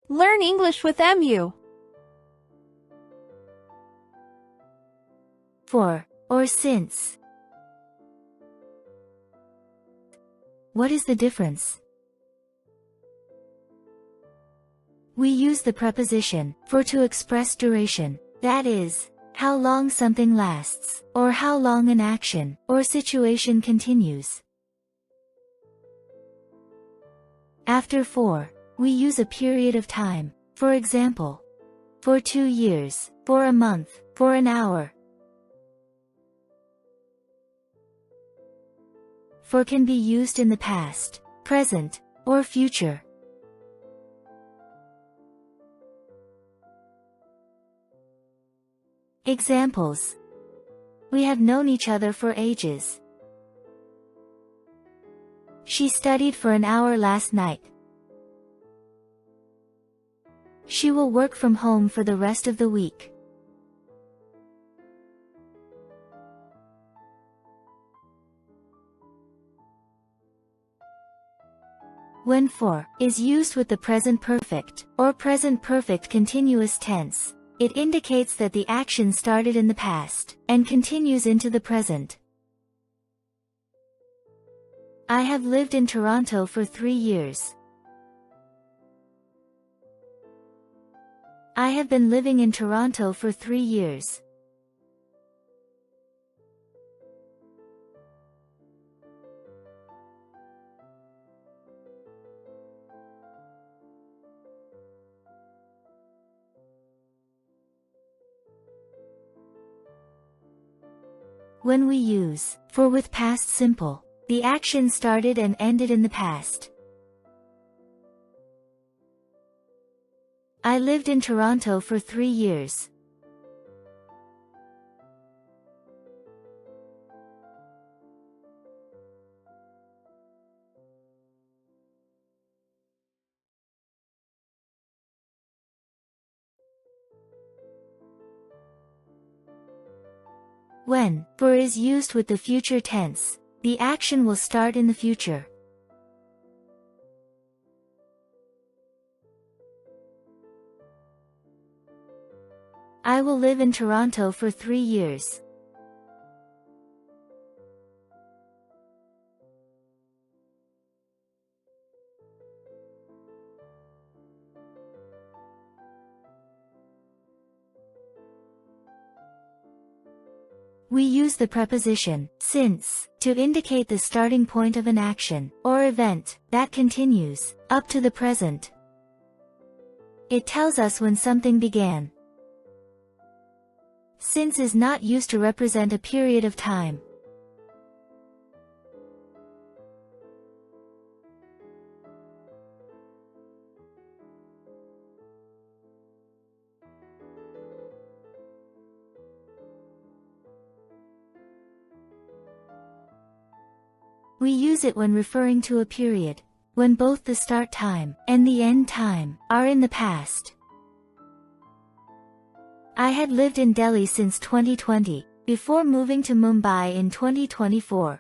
Learn English with MU. For, or since. What is the difference? We use the preposition for to express duration, that is, how long something lasts, or how long an action or situation continues. After for, we use a period of time, for example, for 2 years, for a month, for an hour. For can be used in the past, present, or future. Examples. We have known each other for ages. She studied for an hour last night. She will work from home for the rest of the week. When for is used with the present perfect or present perfect continuous tense, it indicates that the action started in the past and continues into the present. I have lived in Toronto for 3 years. I have been living in Toronto for 3 years. When we use for with past simple, the action started and ended in the past. I lived in Toronto for 3 years. When for is used with the future tense, the action will start in the future. I will live in Toronto for 3 years. We use the preposition since to indicate the starting point of an action or event that continues up to the present. It tells us when something began. Since is not used to represent a period of time. We use it when referring to a period, when both the start time and the end time are in the past. I had lived in Delhi since 2020, before moving to Mumbai in 2024.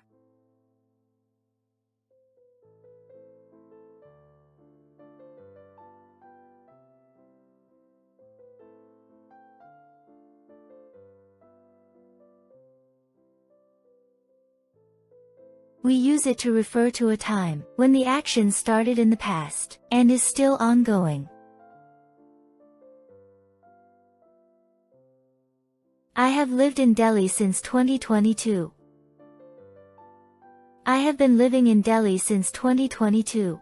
We use it to refer to a time when the action started in the past and is still ongoing. I have lived in Delhi since 2022. I have been living in Delhi since 2022.